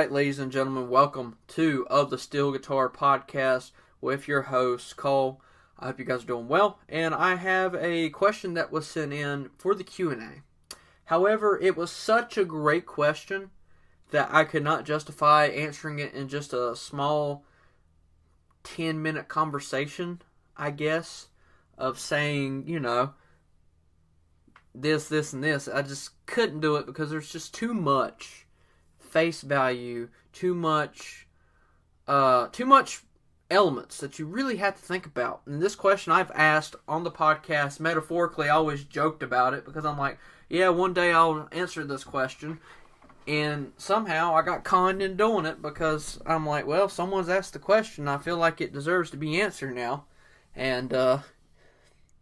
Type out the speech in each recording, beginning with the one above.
right, ladies and gentlemen, welcome to Of the Steel Guitar Podcast with your host, Cole. I hope you guys are doing well, and I have a question that was sent in for the Q&A. However, it was such a great question that I could not justify answering it in just a small 10-minute conversation, I guess, of saying, this, and this. I just couldn't do it because there's just too much face value, too much elements that you really have to think about. And this question I've asked on the podcast, metaphorically, I always joked about it because I'm like, yeah, one day I'll answer this question. And somehow I got conned in doing it because I'm like, well, someone's asked the question. I feel like it deserves to be answered now. And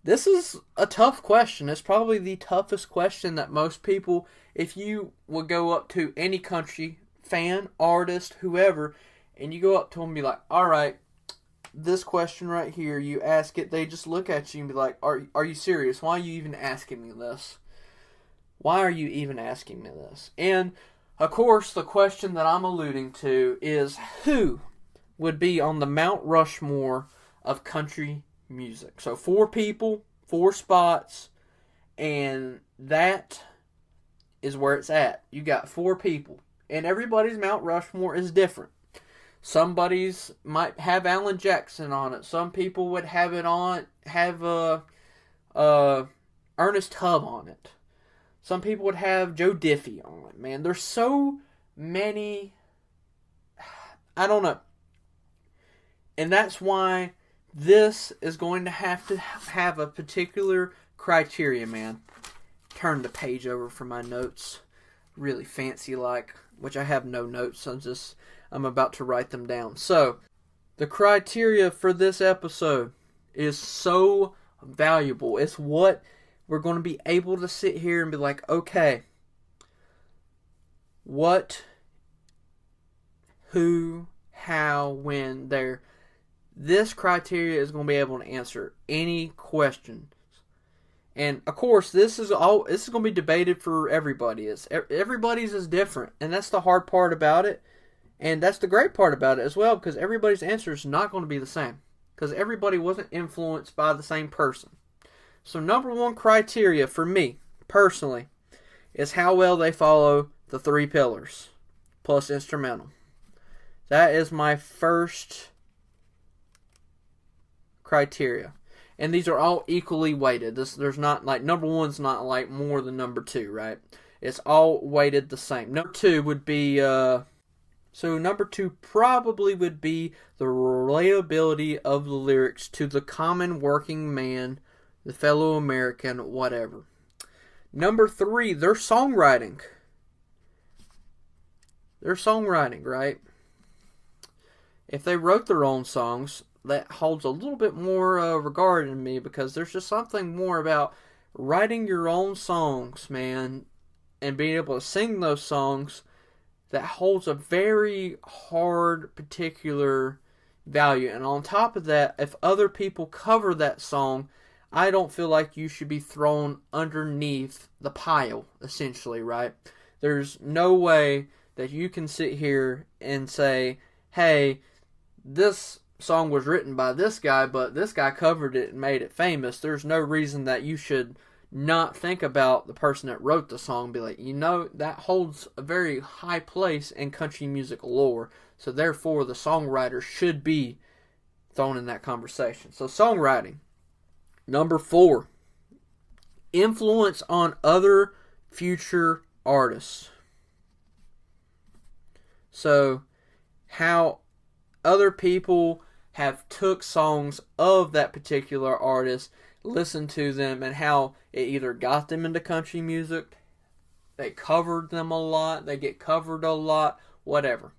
this is a tough question. It's probably the toughest question that most people, if you would go up to any country, fan, artist, whoever, and you go up to them and be like, all right, this question right here, you ask it, they just look at you and be like, are you serious? Why are you even asking me this? Why are you even asking me this? And, of course, the question that I'm alluding to is who would be on the Mount Rushmore of country music? So 4 people, 4 spots, and that is where it's at. You got 4 people, and everybody's Mount Rushmore is different. Somebody's might have Alan Jackson on it. Some people would have it on, Ernest Tubb on it. Some people would have Joe Diffie on it. Man, there's so many. I don't know. And that's why this is going to have a particular criteria, man. Turn the page over for my notes. Really fancy like, which I have no notes. I'm about to write them down. So, the criteria for this episode is so valuable. It's what we're going to be able to sit here and be like, okay, what, who, how, when, there. This criteria is going to be able to answer any questions. And of course, this is going to be debated for everybody. Everybody's is different, and that's the hard part about it. And that's the great part about it as well, because everybody's answer is not going to be the same, because everybody wasn't influenced by the same person. So number 1 criteria for me, personally, is how well they follow the 3 pillars, plus instrumental. That is my first criteria. And these are all equally weighted. There's not, like, number 1's not, like, more than number 2, right? It's all weighted the same. Number 2 would be, number 2 probably would be the relatability of the lyrics to the common working man, the fellow American, whatever. Number 3, their songwriting. Their songwriting, right? If they wrote their own songs, that holds a little bit more regard in me, because there's just something more about writing your own songs, man, and being able to sing those songs that holds a very hard, particular value. And on top of that, if other people cover that song, I don't feel like you should be thrown underneath the pile, essentially, right? There's no way that you can sit here and say, hey, this song was written by this guy, but this guy covered it and made it famous. There's no reason that you should not think about the person that wrote the song and be like, that holds a very high place in country music lore, so therefore the songwriter should be thrown in that conversation. So songwriting. Number 4, influence on other future artists. So how other people have took songs of that particular artist, listened to them, and how it either got them into country music, they covered them a lot, they get covered a lot, whatever.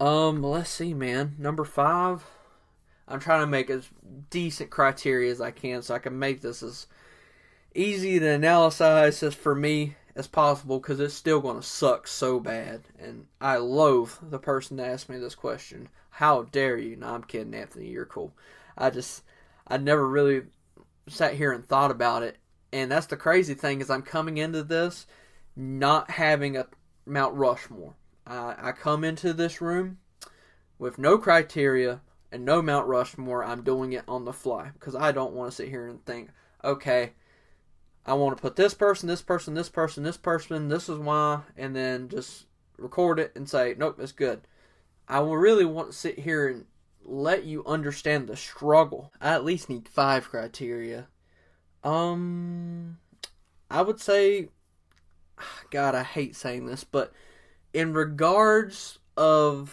Let's see, man. Number 5, I'm trying to make as decent criteria as I can so I can make this as easy to analyze as for me as possible, because it's still going to suck so bad. And I loathe the person that asked me this question. How dare you? No, I'm kidding, Anthony. You're cool. I never really sat here and thought about it. And that's the crazy thing, is I'm coming into this not having a Mount Rushmore. I come into this room with no criteria and no Mount Rushmore. I'm doing it on the fly because I don't want to sit here and think, okay, I want to put this person, this person, this person, this person, this is why, and then just record it and say, nope, it's good. I will really want to sit here and let you understand the struggle. I at least need 5 criteria. I would say, God, I hate saying this, but in regards to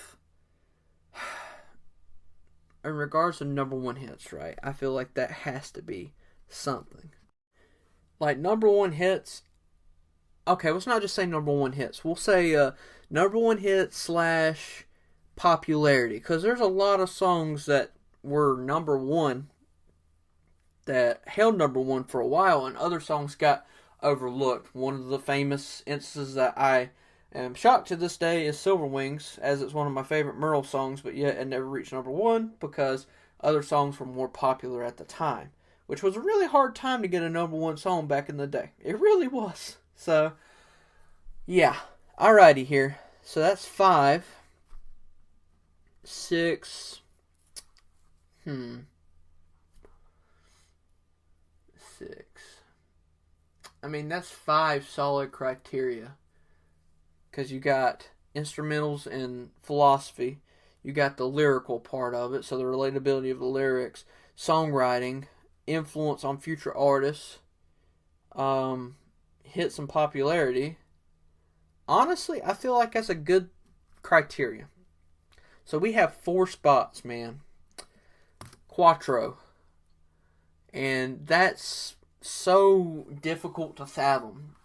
number one hits, right? I feel like that has to be something. Like number one hits, okay, let's not just say number one hits. We'll say number one hit / popularity. Because there's a lot of songs that were number one, that held number one for a while, and other songs got overlooked. One of the famous instances that I am shocked to this day is Silver Wings, as it's one of my favorite Merle songs, but yet it never reached number one because other songs were more popular at the time, which was a really hard time to get a number one song back in the day. It really was. So, yeah. Alrighty here. So that's 5. 6. 6. I mean, that's 5 solid criteria. Because you got instrumentals and philosophy. You got the lyrical part of it, so the relatability of the lyrics. Songwriting. Influence on future artists. Hits and popularity. Honestly, I feel like that's a good criteria. So we have 4 spots, man. Quattro. And that's so difficult to fathom.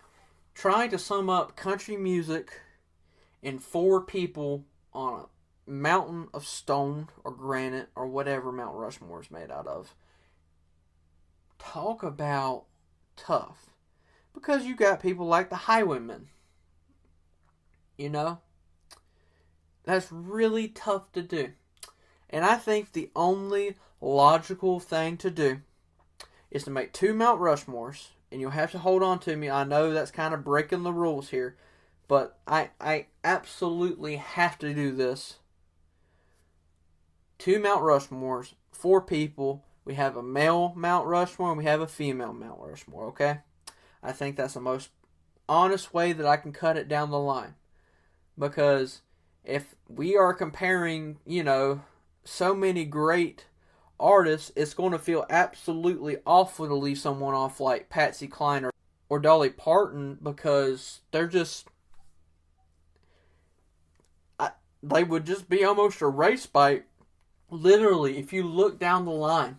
Trying to sum up country music in 4 people on a mountain of stone or granite or whatever Mount Rushmore is made out of. Talk about tough. Because you got people like the Highwaymen. You know? That's really tough to do. And I think the only logical thing to do is to make 2 Mount Rushmores. And you'll have to hold on to me. I know that's kind of breaking the rules here. But I absolutely have to do this. 2 Mount Rushmores. 4 people. We have a male Mount Rushmore and we have a female Mount Rushmore. Okay? I think that's the most honest way that I can cut it down the line. Because if we are comparing, so many great artists, it's going to feel absolutely awful to leave someone off like Patsy Cline or Dolly Parton, because they're just... they would just be almost erased by... Literally, if you look down the line.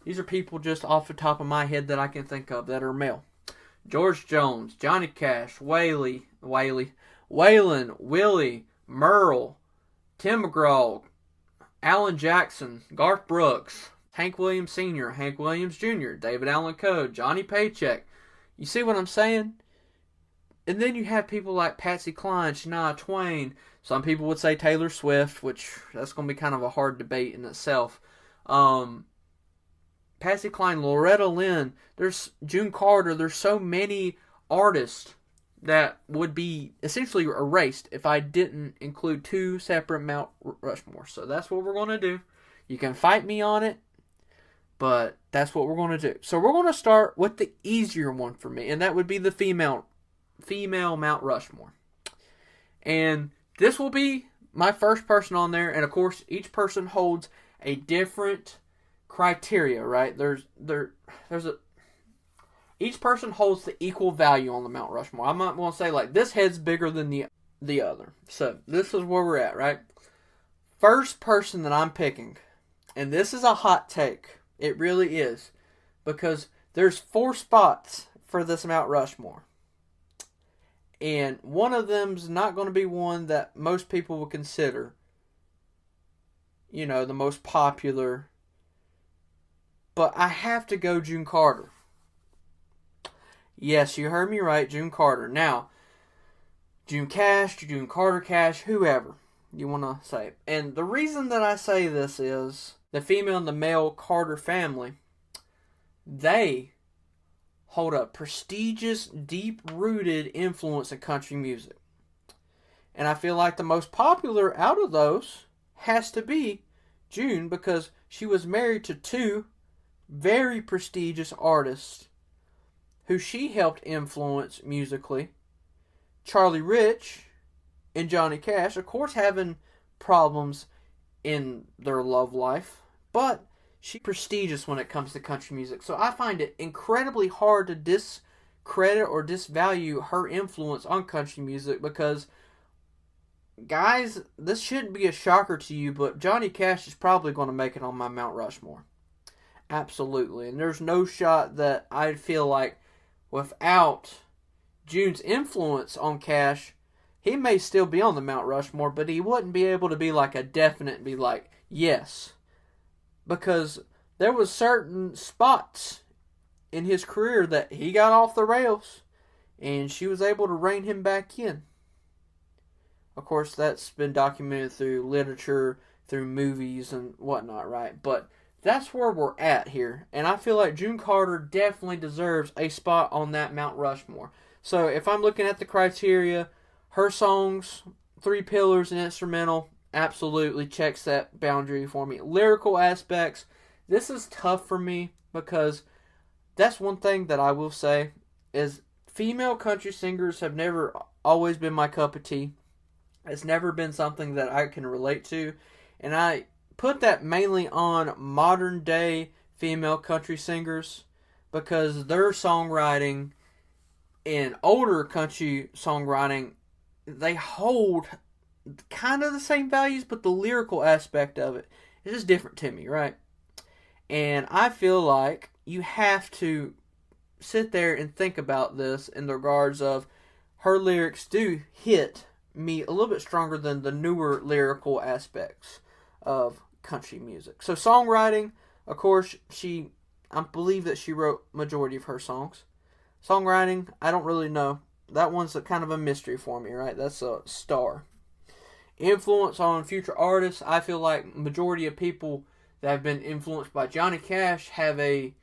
These are people just off the top of my head that I can think of that are male. George Jones, Johnny Cash, Waylon, Willie, Merle, Tim McGraw, Alan Jackson, Garth Brooks, Hank Williams Sr., Hank Williams Jr., David Allan Coe, Johnny Paycheck. You see what I'm saying? And then you have people like Patsy Cline, Shania Twain. Some people would say Taylor Swift, which that's going to be kind of a hard debate in itself. Patsy Cline, Loretta Lynn, there's June Carter. There's so many artists that would be essentially erased if I didn't include 2 separate Mount Rushmore. So that's what we're going to do. You can fight me on it, but that's what we're going to do. So we're going to start with the easier one for me, and that would be the female Mount Rushmore. And this will be my first person on there, and of course each person holds a different criteria, right? Each person holds the equal value on the Mount Rushmore. I'm not going to say like this head's bigger than the other. So this is where we're at, right? First person that I'm picking, and this is a hot take. It really is, because there's 4 spots for this Mount Rushmore, and one of them's not going to be one that most people would consider, the most popular. But I have to go June Carter. Yes, you heard me right, June Carter. Now, June Cash, June Carter Cash, whoever you want to say. And the reason that I say this is the female and the male Carter family, they hold a prestigious, deep-rooted influence in country music. And I feel like the most popular out of those has to be June, because she was married to two very prestigious artists who she helped influence musically. Charlie Rich and Johnny Cash, of course, having problems in their love life, but she's prestigious when it comes to country music. So I find it incredibly hard to discredit or disvalue her influence on country music, because, guys, this shouldn't be a shocker to you, but Johnny Cash is probably going to make it on my Mount Rushmore. Absolutely. And there's no shot that I feel like without June's influence on Cash, he may still be on the Mount Rushmore, but he wouldn't be able to be like a definite, be like, yes. Because there was certain spots in his career that he got off the rails, and she was able to rein him back in. Of course, that's been documented through literature, through movies, and whatnot, right? But that's where we're at here. And I feel like June Carter definitely deserves a spot on that Mount Rushmore. So if I'm looking at the criteria, her songs, 3 pillars and instrumental, absolutely checks that boundary for me. Lyrical aspects, this is tough for me, because that's one thing that I will say is female country singers have never always been my cup of tea. It's never been something that I can relate to. And I put that mainly on modern day female country singers, because their songwriting and older country songwriting, they hold kind of the same values, but the lyrical aspect of it is just different to me, right? And I feel like you have to sit there and think about this in the regards of her lyrics do hit me a little bit stronger than the newer lyrical aspects of country music. So songwriting, of course, I believe that she wrote majority of her songs. Songwriting, I don't really know. That one's kind of a mystery for me, right? That's a star. Influence on future artists, I feel like majority of people that have been influenced by Johnny Cash have a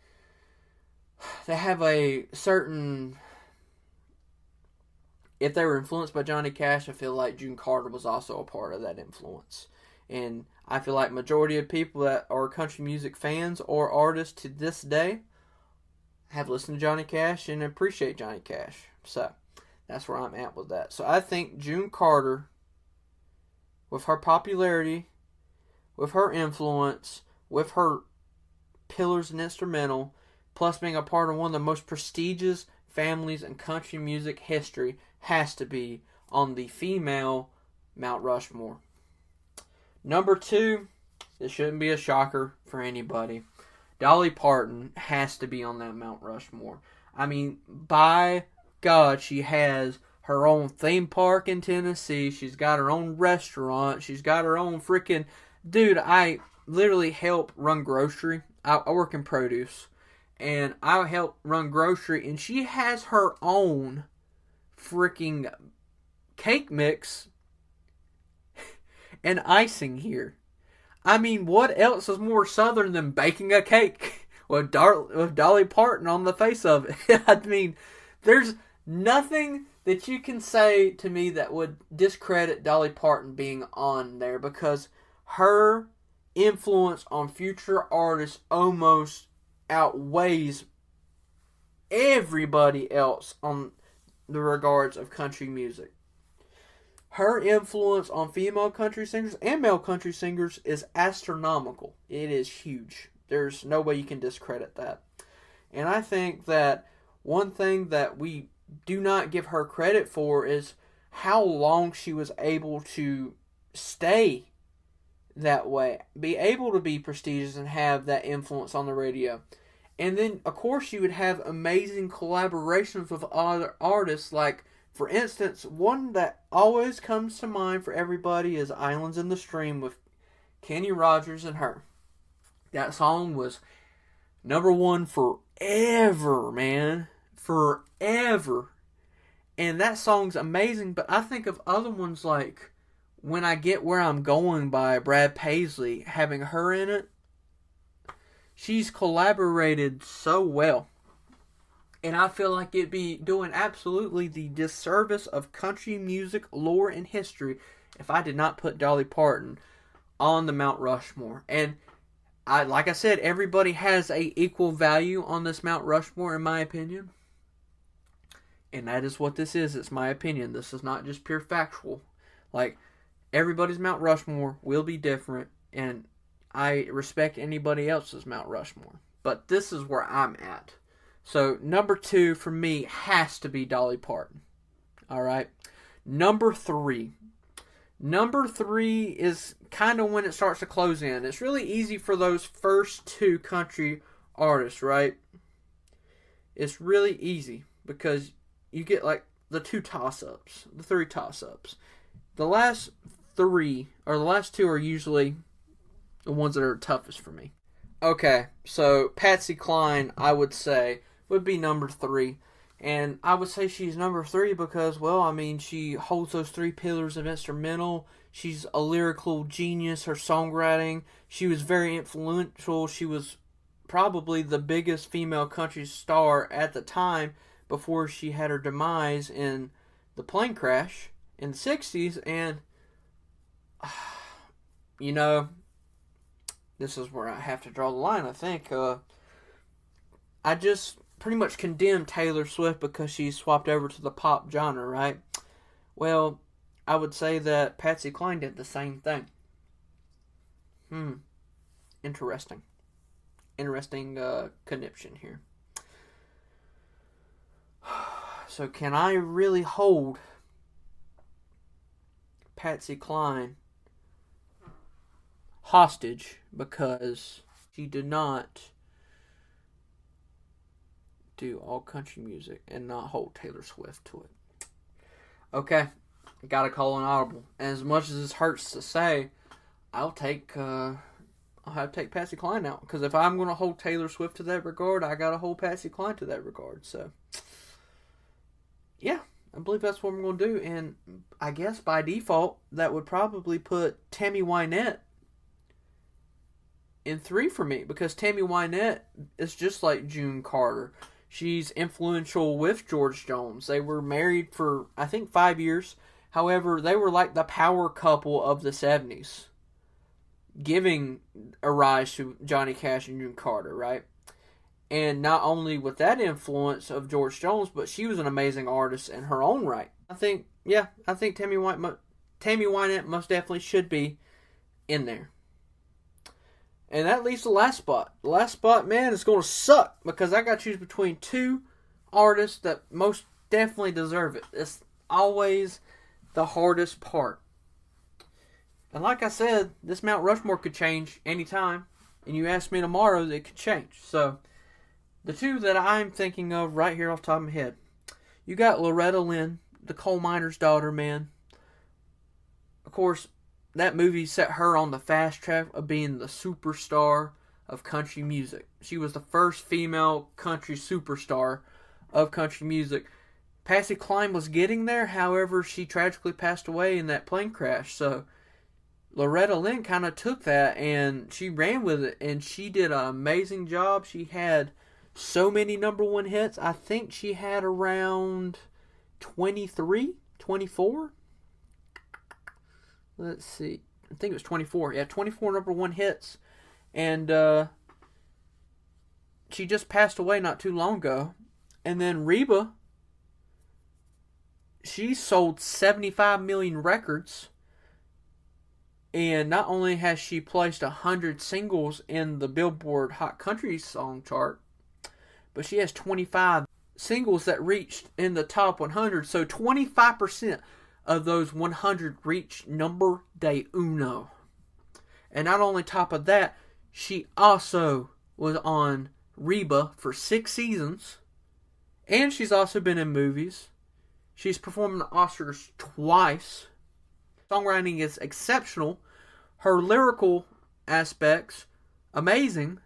certain, if they were influenced by Johnny Cash, I feel like June Carter was also a part of that influence. And I feel like majority of people that are country music fans or artists to this day have listened to Johnny Cash and appreciate Johnny Cash. So that's where I'm at with that. So I think June Carter, with her popularity, with her influence, with her pillars and instrumental, plus being a part of one of the most prestigious families in country music history, has to be on the female Mount Rushmore. Number 2, this shouldn't be a shocker for anybody. Dolly Parton has to be on that Mount Rushmore. I mean, by God, she has her own theme park in Tennessee. She's got her own restaurant. She's got her own freaking... Dude, I literally help run grocery. I work in produce. And I help run grocery. And she has her own freaking cake mix and icing here. I mean, what else is more southern than baking a cake with Dolly Parton on the face of it? I mean, there's nothing that you can say to me that would discredit Dolly Parton being on there, because her influence on future artists almost outweighs everybody else on the regards of country music. Her influence on female country singers and male country singers is astronomical. It is huge. There's no way you can discredit that. And I think that one thing that we do not give her credit for is how long she was able to stay that way. Be able to be prestigious and have that influence on the radio. And then, of course, you would have amazing collaborations with other artists. Like, for instance, one that always comes to mind for everybody is Islands in the Stream with Kenny Rogers and her. That song was number 1 forever, man. Forever. And that song's amazing, but I think of other ones like When I Get Where I'm Going by Brad Paisley, having her in it. She's collaborated so well. And I feel like it'd be doing absolutely the disservice of country music lore and history if I did not put Dolly Parton on the Mount Rushmore. And like I said, everybody has a equal value on this Mount Rushmore, in my opinion. And that is what this is. It's my opinion. This is not just pure factual. Like, everybody's Mount Rushmore will be different, and I respect anybody else's Mount Rushmore. But this is where I'm at. So, number 2 for me has to be Dolly Parton. Alright? Number 3. Number 3 is kind of when it starts to close in. It's really easy for those first 2 country artists, right? It's really easy because you get like the 2 toss-ups, the 3 toss-ups. The last 3, or the last 2 are usually the ones that are toughest for me. Okay, so Patsy Cline, I would say, would be number 3. And I would say she's number 3 because, well, I mean, she holds those 3 pillars of instrumental. She's a lyrical genius. Her songwriting, she was very influential. She was probably the biggest female country star at the time before she had her demise in the plane crash in the 60s. And, you know, this is where I have to draw the line, I think. I just pretty much condemn Taylor Swift because she swapped over to the pop genre, right? Well, I would say that Patsy Cline did the same thing. Interesting. Interesting connection here. So can I really hold Patsy Cline hostage because she did not do all country music and not hold Taylor Swift to it? Okay, gotta call an audible. And as much as this hurts to say, I'll have to take Patsy Cline out, because if I'm going to hold Taylor Swift to that regard, I gotta hold Patsy Cline to that regard. So yeah, I believe that's what I'm going to do. And I guess by default that would probably put Tammy Wynette in 3 for me, because Tammy Wynette is just like June Carter. She's influential with George Jones. They were married for, I think, 5 years. However, they were like the power couple of the 70s, giving a rise to Johnny Cash and June Carter, right? And not only with that influence of George Jones, but she was an amazing artist in her own right. I think Tammy Wynette most definitely should be in there. And that leaves the last spot. The last spot, man, is going to suck because I got to choose between 2 artists that most definitely deserve it. It's always the hardest part. And like I said, this Mount Rushmore could change anytime. And you ask me tomorrow, it could change. So, the 2 that I'm thinking of right here off the top of my head. You got Loretta Lynn, the coal miner's daughter, man. Of course, that movie set her on the fast track of being the superstar of country music. She was the first female country superstar of country music. Patsy Cline was getting there, however, she tragically passed away in that plane crash. So Loretta Lynn kind of took that and she ran with it, and she did an amazing job. She had so many number 1 hits. I think she had around 23, 24. Let's see. I think it was 24. Yeah, 24 number 1 hits. And she just passed away not too long ago. And then Reba, she sold 75 million records. And not only has she placed 100 singles in the Billboard Hot Country Song chart, but she has 25 singles that reached in the top 100. So 25% of those 100 reached number de uno. And not only top of that, she also was on Reba for 6 seasons. And she's also been in movies. She's performed the Oscars twice. Songwriting is exceptional. Her lyrical aspects, amazing.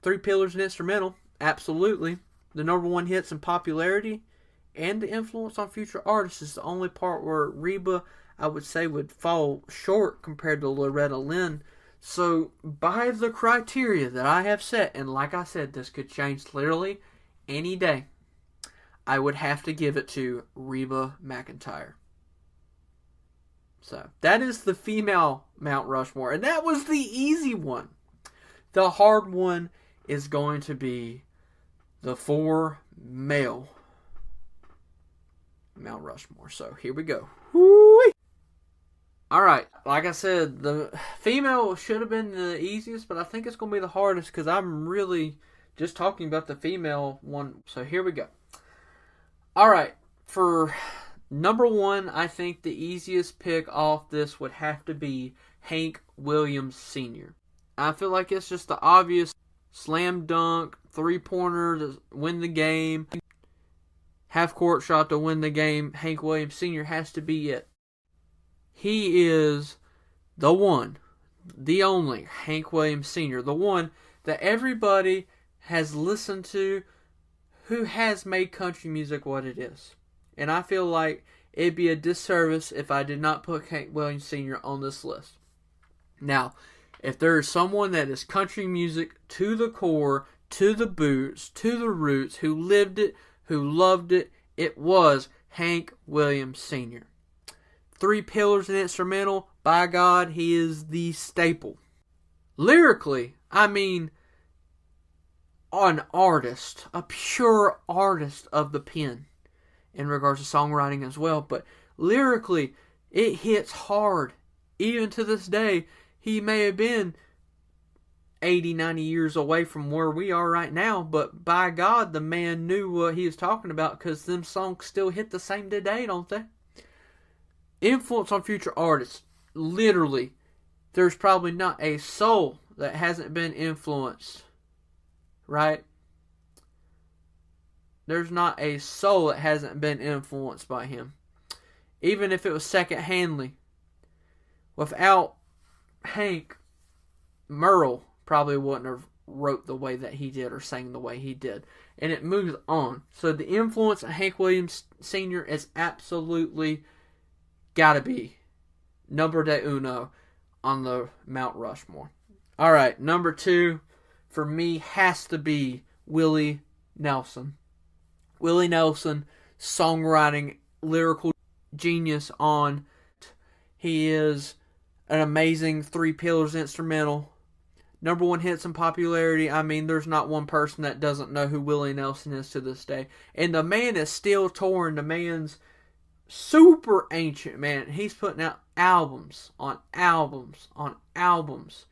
3 pillars and instrumental, absolutely. The number 1 hits in popularity and the influence on future artists is the only part where Reba, I would say, would fall short compared to Loretta Lynn. So, by the criteria that I have set, and like I said, this could change literally any day, I would have to give it to Reba McEntire. So, that is the female Mount Rushmore. And that was the easy one. The hard one is going to be the 4 male Mount Rushmore. So, here we go. Woo-wee. Alright, like I said, the female should have been the easiest, but I think it's going to be the hardest because I'm really just talking about the female one. So, here we go. Alright, for number 1, I think the easiest pick off this would have to be Hank Williams Sr. I feel like it's just the obvious slam dunk, 3-pointer to win the game, half-court shot to win the game. Hank Williams Sr. has to be it. He is the one, the only Hank Williams Sr., the one that everybody has listened to who has made country music what it is. And I feel like it'd be a disservice if I did not put Hank Williams Sr. on this list. Now, if there is someone that is country music to the core, to the boots, to the roots, who lived it, who loved it, it was Hank Williams Sr. 3 Pillars and Instrumental, by God, he is the staple. Lyrically, I mean, an artist, a pure artist of the pen in regards to songwriting as well. But lyrically, it hits hard. Even to this day, he may have been 80, 90 years away from where we are right now, but by God, the man knew what he was talking about because them songs still hit the same today, don't they? Influence on future artists. Literally, there's probably not a soul that hasn't been influenced. Right? There's not a soul that hasn't been influenced by him. Even if it was second-handly. Without Hank, Merle probably wouldn't have wrote the way that he did or sang the way he did. And it moves on. So the influence of Hank Williams Sr. is absolutely gotta be number de uno on the Mount Rushmore. Alright, number 2 for me has to be Willie Nelson. Willie Nelson, songwriting, lyrical genius on. He is an amazing 3 Pillars instrumental. Number 1 hits in popularity. I mean, there's not one person that doesn't know who Willie Nelson is to this day. And the man is still touring. The man's super ancient, man. He's putting out albums on albums on albums.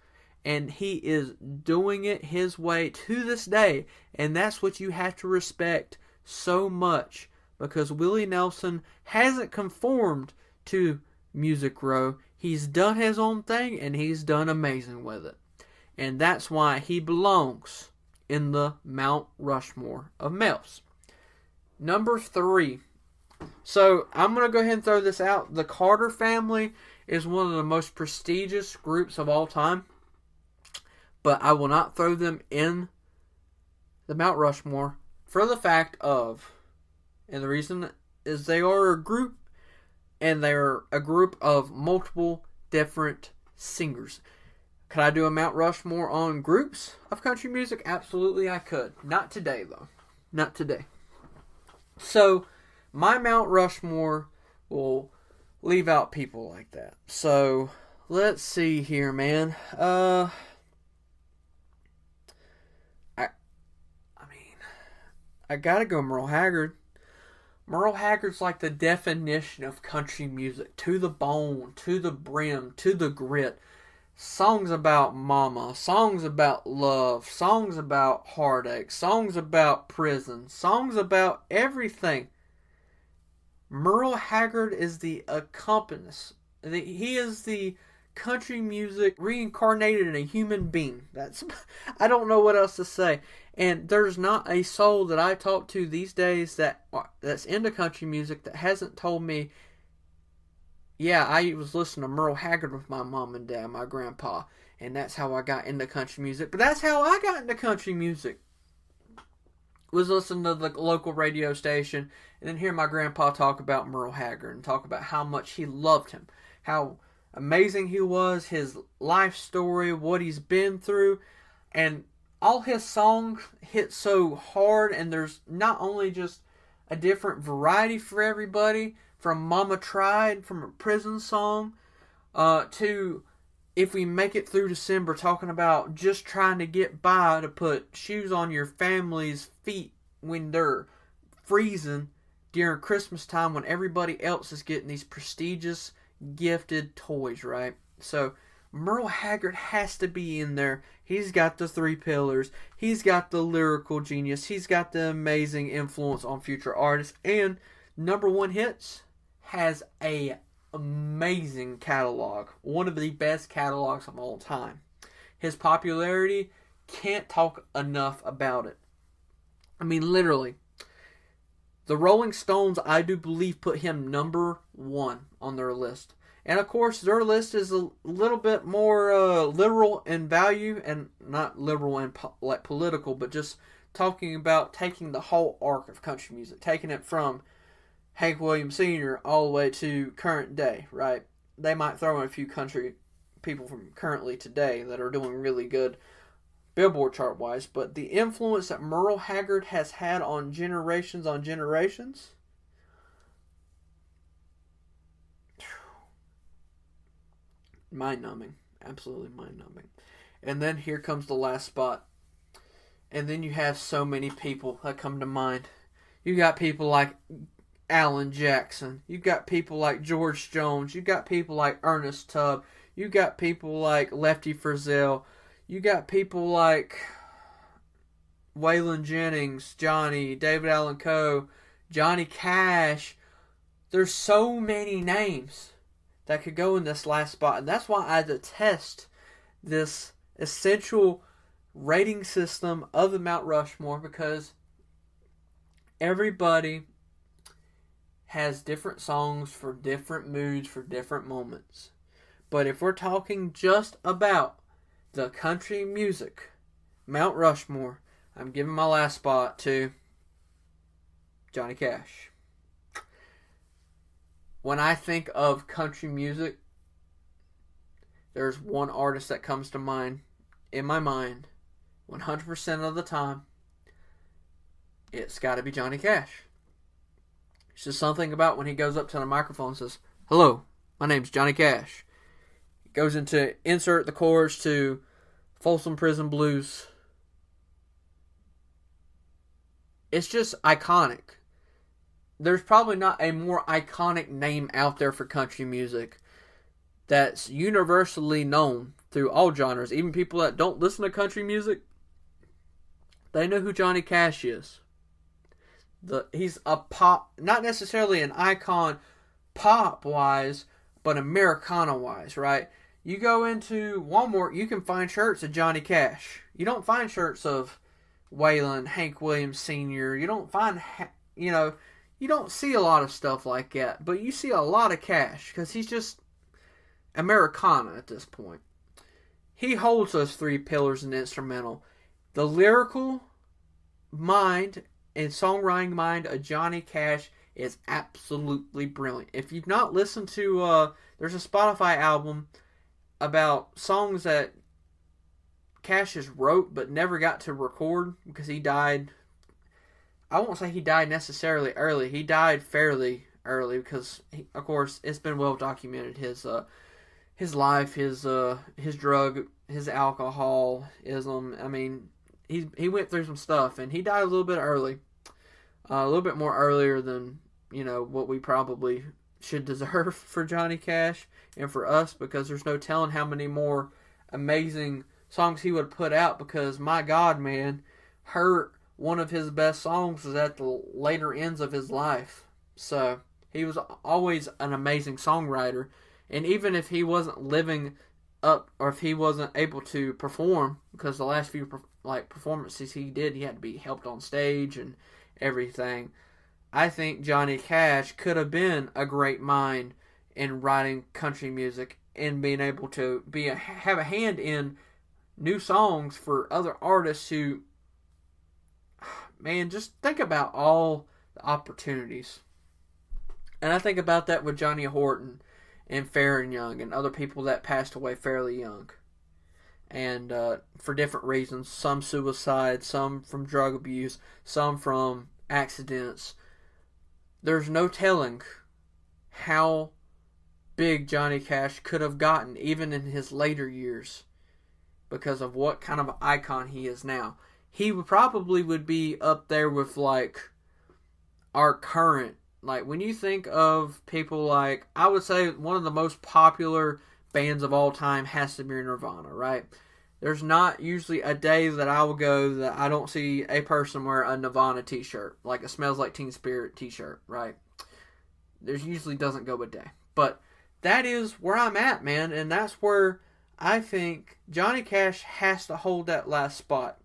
And he is doing it his way to this day. And that's what you have to respect so much. Because Willie Nelson hasn't conformed to Music Row. He's done his own thing and he's done amazing with it. And that's why he belongs in the Mount Rushmore of males. Number 3. So, I'm going to go ahead and throw this out. The Carter family is one of the most prestigious groups of all time. But I will not throw them in the Mount Rushmore for the fact of, and the reason is they are a group, and they're a group of multiple different singers. Could I do a Mount Rushmore on groups of country music? Absolutely I could. Not today, though. Not today. So, my Mount Rushmore will leave out people like that. So, let's see here, man. I gotta go Merle Haggard. Merle Haggard's like the definition of country music. To the bone, to the brim, to the grit. Songs about mama, songs about love, songs about heartache, songs about prison, songs about everything. Merle Haggard is the accompanist. He is the country music reincarnated in a human being. I don't know what else to say. And there's not a soul that I talk to these days that's into country music that hasn't told me, yeah, I was listening to Merle Haggard with my mom and dad, my grandpa, and that's how I got into country music. But that's how I got into country music. Was listening to the local radio station and then hear my grandpa talk about Merle Haggard and talk about how much he loved him, how amazing he was, his life story, what he's been through, and all his songs hit so hard, and there's not only just a different variety for everybody, from Mama Tried, from a prison song, to If We Make It Through December, talking about just trying to get by to put shoes on your family's feet when they're freezing during Christmas time when everybody else is getting these prestigious gifted toys, right? So Merle Haggard has to be in there. He's got the three pillars. He's got the lyrical genius. He's got the amazing influence on future artists. And number one hits, has a amazing catalog. One of the best catalogs of all time. His popularity, can't talk enough about it. I mean, literally. The Rolling Stones, I do believe, put him number one on their list. And of course, their list is a little bit more literal in value, and not literal and like political, but just talking about taking the whole arc of country music, taking it from Hank Williams Sr. all the way to current day, right? They might throw in a few country people from currently today that are doing really good Billboard chart wise, but the influence that Merle Haggard has had on generations, mind-numbing. Absolutely mind-numbing. And then here comes the last spot. And then you have so many people that come to mind. You got people like Alan Jackson. You got people like George Jones. You got people like Ernest Tubb. You got people like Lefty Frizzell. You got people like Waylon Jennings, Johnny, David Allan Coe, Johnny Cash. There's so many names that could go in this last spot. And that's why I detest this essential rating system of the Mount Rushmore, because everybody has different songs for different moods, for different moments. But if we're talking just about the country music Mount Rushmore, I'm giving my last spot to Johnny Cash. When I think of country music, there's one artist that comes to mind, in my mind, 100% of the time. It's got to be Johnny Cash. It's just something about when he goes up to the microphone and says, "Hello, my name's Johnny Cash." He goes into insert the chorus to Folsom Prison Blues. It's just iconic. There's probably not a more iconic name out there for country music that's universally known through all genres. Even people that don't listen to country music, they know who Johnny Cash is. He's a pop, not necessarily an icon pop-wise, but Americana-wise, right? You go into Walmart, you can find shirts of Johnny Cash. You don't find shirts of Waylon, Hank Williams Sr. You don't find, you don't see a lot of stuff like that. But you see a lot of Cash, because he's just Americana at this point. He holds those three pillars in the instrumental. The lyrical mind and songwriting mind of Johnny Cash is absolutely brilliant. If you've not listened to, there's a Spotify album about songs that Cash has wrote but never got to record because he died. I won't say he died necessarily early. He died fairly early because, of course, it's been well documented. His life, his drug, his alcoholism. I mean, he went through some stuff, and he died a little bit early, a little bit more earlier than what we probably should deserve for Johnny Cash and for us, because there's no telling how many more amazing songs he would put out. Because my God, man, one of his best songs was at the later ends of his life. So he was always an amazing songwriter. And even if he wasn't living up, or if he wasn't able to perform, because the last few performances he did, he had to be helped on stage and everything, I think Johnny Cash could have been a great mind in writing country music and being able to have a hand in new songs for other artists who, man, just think about all the opportunities. And I think about that with Johnny Horton and Farron Young and other people that passed away fairly young. and for different reasons. Some suicide, some from drug abuse, some from accidents. There's no telling how big Johnny Cash could have gotten even in his later years because of what kind of icon he is now. He probably would be up there with like our current, like when you think of people like, I would say one of the most popular bands of all time has to be Nirvana, right? There's not usually a day that I will go that I don't see a person wear a Nirvana t-shirt, like a Smells Like Teen Spirit t-shirt, right? There's usually doesn't go a day. But that is where I'm at, man, and that's where I think Johnny Cash has to hold that last spot.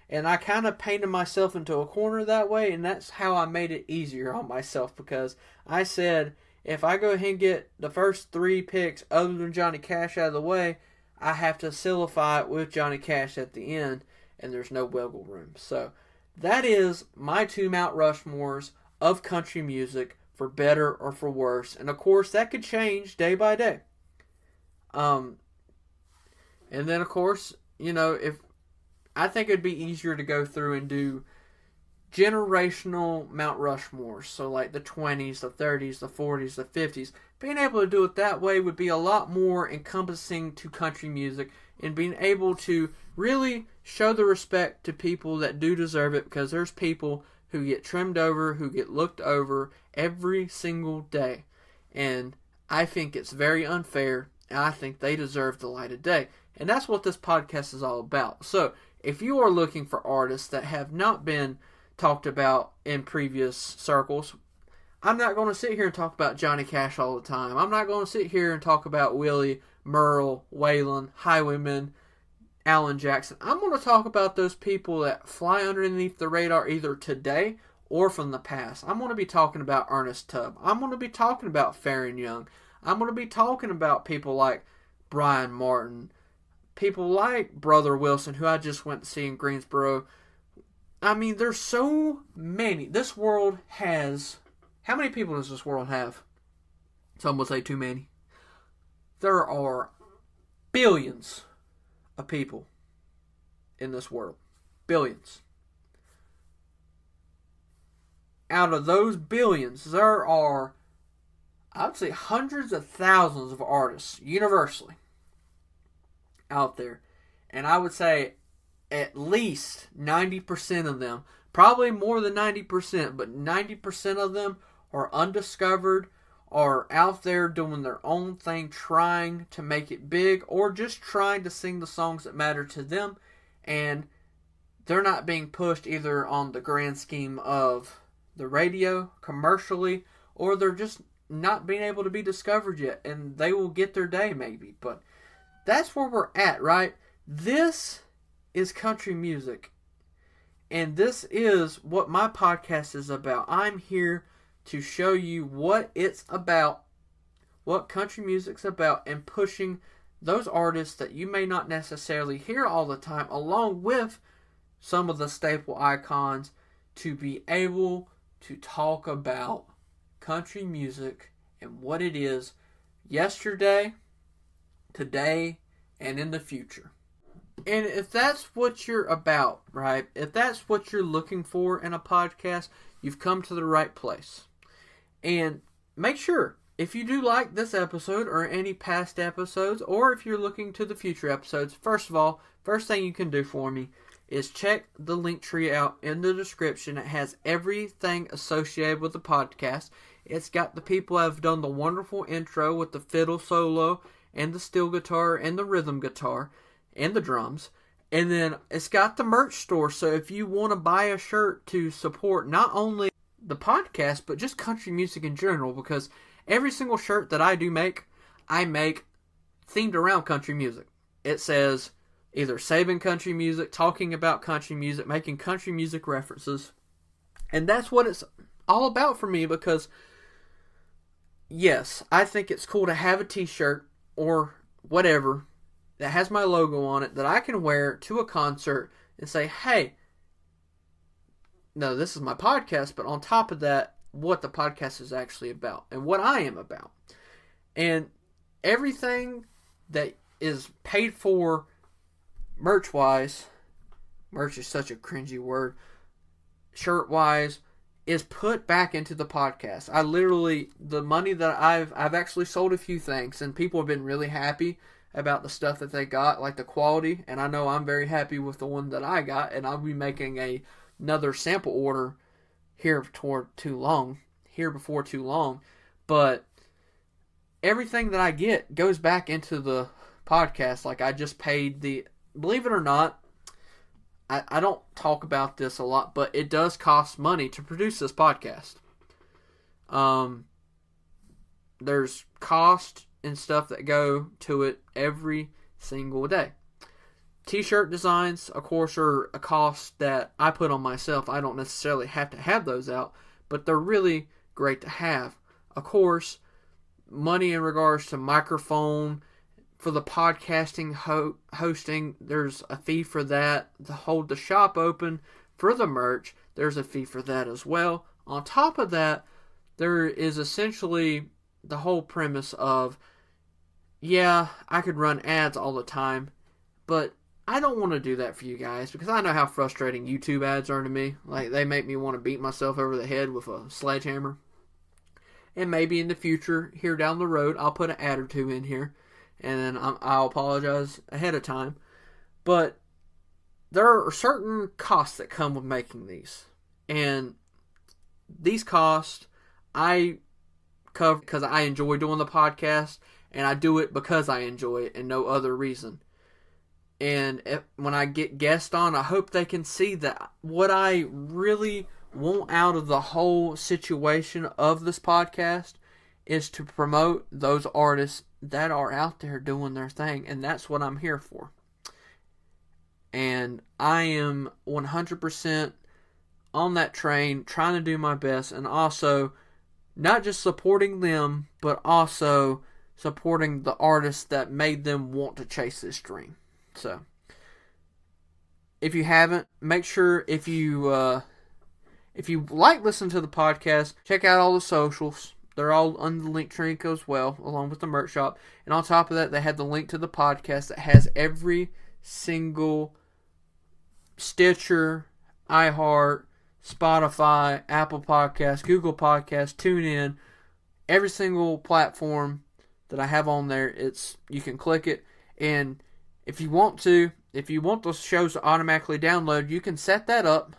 And I kind of painted myself into a corner that way, and that's how I made it easier on myself, because I said, if I go ahead and get the first 3 picks other than Johnny Cash out of the way, I have to solidify it with Johnny Cash at the end, and there's no wiggle room. So that is my 2 Mount Rushmores of country music, for better or for worse. And of course, that could change day by day. And then of course, you know, if I think it'd be easier to go through and do generational Mount Rushmore. So like the 20s, the 30s, the 40s, the 50s. Being able to do it that way would be a lot more encompassing to country music, and being able to really show the respect to people that do deserve it, because there's people who get trimmed over, who get looked over every single day. And I think it's very unfair, and I think they deserve the light of day. And that's what this podcast is all about. So if you are looking for artists that have not been talked about in previous circles, I'm not going to sit here and talk about Johnny Cash all the time. I'm not going to sit here and talk about Willie, Merle, Waylon, Highwayman, Alan Jackson. I'm going to talk about those people that fly underneath the radar either today or from the past. I'm going to be talking about Ernest Tubb. I'm going to be talking about Farron Young. I'm going to be talking about people like Brian Martin, people like Brother Wilson, who I just went to see in Greensboro. I mean, there's so many. This world has... How many people does this world have? Some will say too many. There are billions of people in this world. Billions. Out of those billions, there are, I would say, hundreds of thousands of artists universally out there. And I would say at least 90% of them, probably more than 90%, but 90% of them are undiscovered, are out there doing their own thing, trying to make it big, or just trying to sing the songs that matter to them, and they're not being pushed either on the grand scheme of the radio, commercially, or they're just not being able to be discovered yet, and they will get their day maybe. But that's where we're at, right? This is country music, and this is what my podcast is about. I'm here to show you what it's about, what country music's about, and pushing those artists that you may not necessarily hear all the time, along with some of the staple icons, to be able to talk about country music and what it is yesterday, today, and in the future. And if that's what you're about, right? If that's what you're looking for in a podcast, you've come to the right place. And make sure, if you do like this episode or any past episodes, or if you're looking to the future episodes, first of all, first thing you can do for me is check the link tree out in the description. It has everything associated with the podcast. It's got the people that have done the wonderful intro with the fiddle solo and the steel guitar and the rhythm guitar and the drums. And then it's got the merch store. So if you want to buy a shirt to support not only the podcast, but just country music in general, because every single shirt that I do make, I make themed around country music. It says either saving country music, talking about country music, making country music references. And that's what it's all about for me, because yes, I think it's cool to have a t-shirt or whatever that has my logo on it that I can wear to a concert and say, hey, no, this is my podcast, but on top of that, what the podcast is actually about and what I am about. And everything that is paid for merch-wise, merch is such a cringy word, shirt-wise, is put back into the podcast. I literally, the money that I've actually sold a few things, and people have been really happy about the stuff that they got, like the quality, and I know I'm very happy with the one that I got, and I'll be making another sample order here before too long, but everything that I get goes back into the podcast. Like, I just paid believe it or not, I don't talk about this a lot, but it does cost money to produce this podcast. There's cost and stuff that go to it every single day. T-shirt designs, of course, are a cost that I put on myself. I don't necessarily have to have those out, but they're really great to have. Of course, money in regards to microphone, for the podcasting hosting, there's a fee for that. To hold the shop open for the merch, there's a fee for that as well. On top of that, there is essentially the whole premise of, yeah, I could run ads all the time, but I don't want to do that for you guys, because I know how frustrating YouTube ads are to me. Like, they make me want to beat myself over the head with a sledgehammer. And maybe in the future, here down the road, I'll put an ad or two in here, and then I'll apologize ahead of time. But there are certain costs that come with making these. And these costs I cover because I enjoy doing the podcast, and I do it because I enjoy it and no other reason. And when I get guests on, I hope they can see that what I really want out of the whole situation of this podcast is to promote those artists that are out there doing their thing, and that's what I'm here for. And I am 100% on that train, trying to do my best, and also not just supporting them, but also supporting the artists that made them want to chase this dream. So, if you haven't, make sure if you like listening to the podcast, check out all the socials. They're all on the link tree as well, along with the merch shop. And on top of that, they have the link to the podcast that has every single Stitcher, iHeart, Spotify, Apple Podcasts, Google Podcasts, TuneIn, every single platform that I have on there. You can click it, and if you want those shows to automatically download, you can set that up.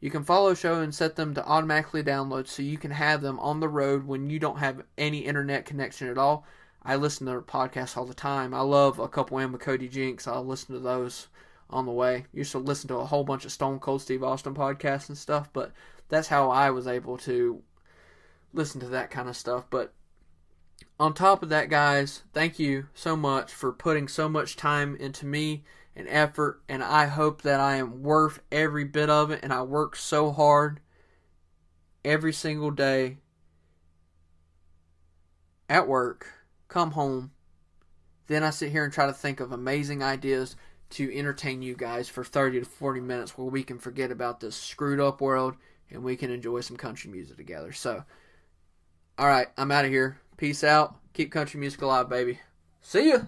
You can follow a show and set them to automatically download, so you can have them on the road when you don't have any internet connection at all. I listen to podcasts all the time. I love A Couple In with Cody Jinks. I'll listen to those on the way. Used to listen to a whole bunch of Stone Cold Steve Austin podcasts and stuff, but that's how I was able to listen to that kind of stuff. But on top of that, guys, thank you so much for putting so much time into me and effort, and I hope that I am worth every bit of it, and I work so hard every single day at work, come home, then I sit here and try to think of amazing ideas to entertain you guys for 30 to 40 minutes where we can forget about this screwed up world and we can enjoy some country music together. So, alright, I'm out of here. Peace out. Keep country music alive, baby. See ya!